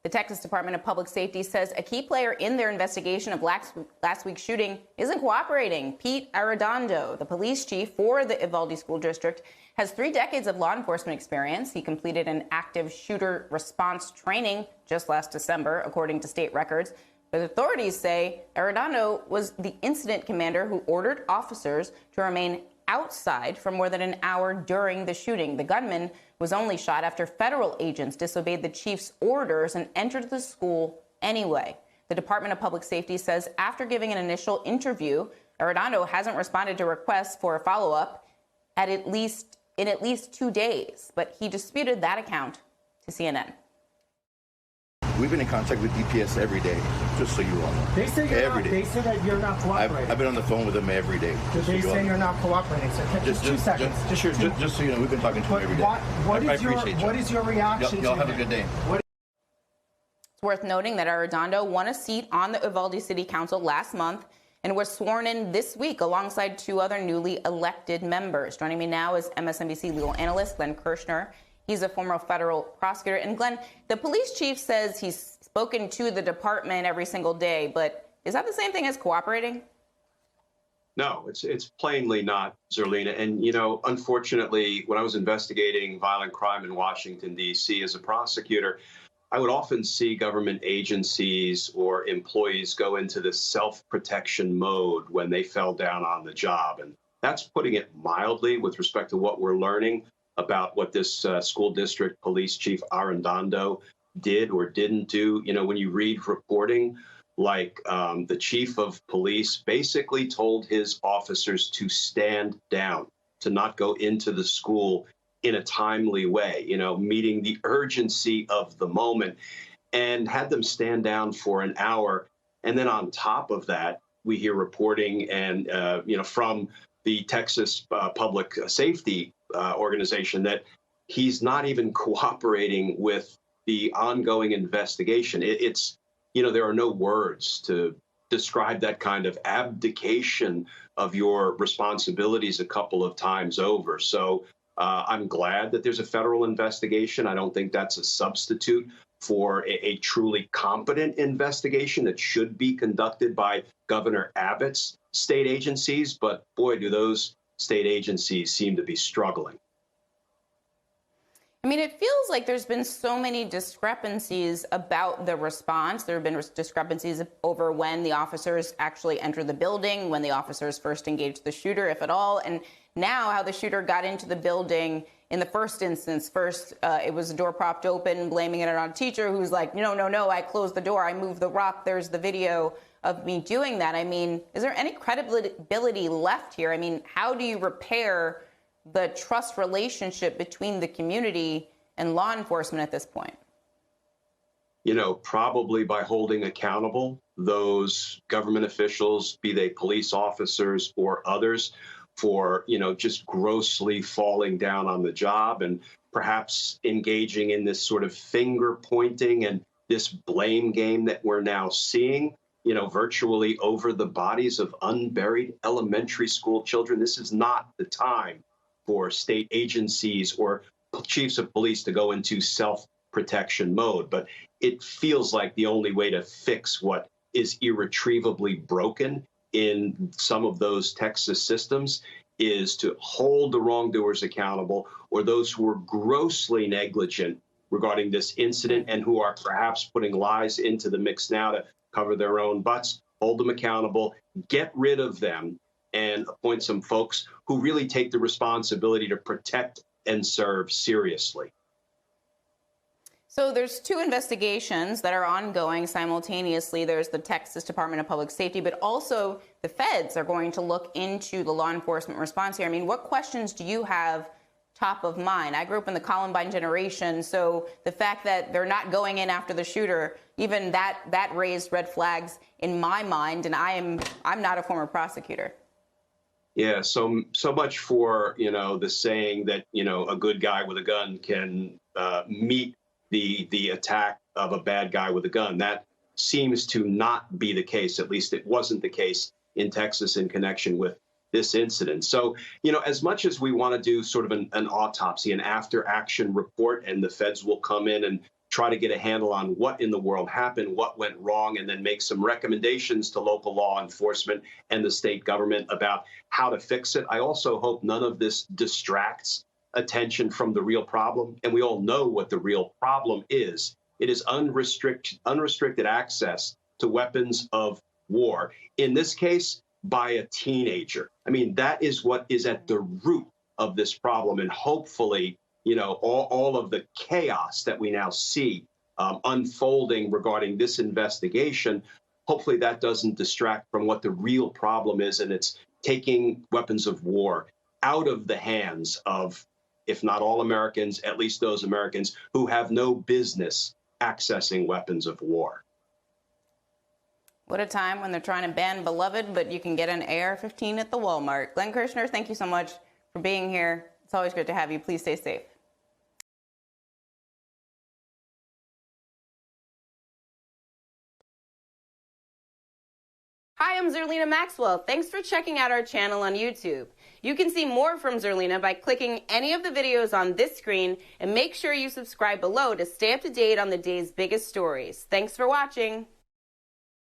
The Texas Department of Public Safety says a key player in their investigation of last week's shooting isn't cooperating. Pete Arredondo, the police chief for the Uvalde School District, has 3 decades of law enforcement experience. He completed an active shooter response training just last December, according to state records. But authorities say Arredondo was the incident commander who ordered officers to remain outside for more than an hour during the shooting. The gunman was only shot after federal agents disobeyed the chief's orders and entered the school anyway. The Department of Public Safety says after giving an initial interview, Arredondo hasn't responded to requests for a follow-up in at least 2 days, but he disputed that account to CNN. We've been in contact with DPS every day, just so you all know. They say they say that you're not cooperating. I've been on the phone with them every day. They say you're not cooperating. So just 2 seconds. Just so you know, we've been talking to them every day. What is your reaction? Y'all have a good day. It's worth noting that Arredondo won a seat on the Uvalde City Council last month and was sworn in this week alongside 2 other newly elected members. Joining me now is MSNBC legal analyst Glenn Kirshner. He's a former federal prosecutor. And Glenn, the police chief says he's spoken to the department every single day, but is that the same thing as cooperating? No, it's plainly not, Zerlina. And, you know, unfortunately, when I was investigating violent crime in Washington, D.C. as a prosecutor, I would often see government agencies or employees go into this self-protection mode when they fell down on the job. And that's putting it mildly with respect to what we're learning about what this school district police chief Arredondo did or didn't do. You know, when you read reporting like the chief of police basically told his officers to stand down, to not go into the school in a timely way, you know, meeting the urgency of the moment, and had them stand down for an hour. And then on top of that, we hear reporting and, you know, from the Texas Public Safety organization that he's not even cooperating with the ongoing investigation. It's, you know, there are no words to describe that kind of abdication of your responsibilities a couple of times over. So I'm glad that there's a federal investigation. I don't think that's a substitute for a truly competent investigation that should be conducted by Governor Abbott's state agencies. But boy, do those state agencies seem to be struggling. I mean, it feels like there's been so many discrepancies about the response. There have been discrepancies over when the officers actually entered the building, when the officers first engaged the shooter, if at all, and now how the shooter got into the building in the first instance. First, it was the door propped open, blaming it on a teacher who's like, no, I closed the door, I moved the rock. There's the video of me doing that. I mean, is there any credibility left here? I mean, how do you repair the trust relationship between the community and law enforcement at this point? You know, probably by holding accountable those government officials, be they police officers or others, for, you know, just grossly falling down on the job, and perhaps engaging in this sort of finger pointing and this blame game that we're now seeing, you know, virtually over the bodies of unburied elementary school children. This is not the time for state agencies or chiefs of police to go into self-protection mode. But it feels like the only way to fix what is irretrievably broken in some of those Texas systems is to hold the wrongdoers accountable, or those who were grossly negligent regarding this incident and who are perhaps putting lies into the mix now to cover their own butts. Hold them accountable, get rid of them, and appoint some folks who really take the responsibility to protect and serve seriously. So there's 2 investigations that are ongoing simultaneously. There's the Texas Department of Public Safety, but also the feds are going to look into the law enforcement response here. I mean, what questions do you have top of mind? I grew up in the Columbine generation, so the fact that they're not going in after the shooter, even that raised red flags in my mind, and I'm not a former prosecutor. Yeah, so much for, you know, the saying that, you know, a good guy with a gun can meet the attack of a bad guy with a gun. That seems to not be the case. At least it wasn't the case in Texas in connection with this incident. So, you know, as much as we want to do sort of an autopsy, an after action report, and the feds will come in and try to get a handle on what in the world happened, what went wrong, and then make some recommendations to local law enforcement and the state government about how to fix it. I also hope none of this distracts attention from the real problem. And we all know what the real problem is. It is unrestricted access to weapons of war. In this case, by a teenager. I mean, that is what is at the root of this problem. And hopefully, you know, all of the chaos that we now see unfolding regarding this investigation, hopefully that doesn't distract from what the real problem is. And it's taking weapons of war out of the hands of, if not all Americans, at least those Americans who have no business accessing weapons of war. What a time when they're trying to ban Beloved, but you can get an AR-15 at the Walmart. Glenn Kirshner, thank you so much for being here. It's always good to have you. Please stay safe. Hi, I'm Zerlina Maxwell. Thanks for checking out our channel on YouTube. You can see more from Zerlina by clicking any of the videos on this screen, and make sure you subscribe below to stay up to date on the day's biggest stories. Thanks for watching.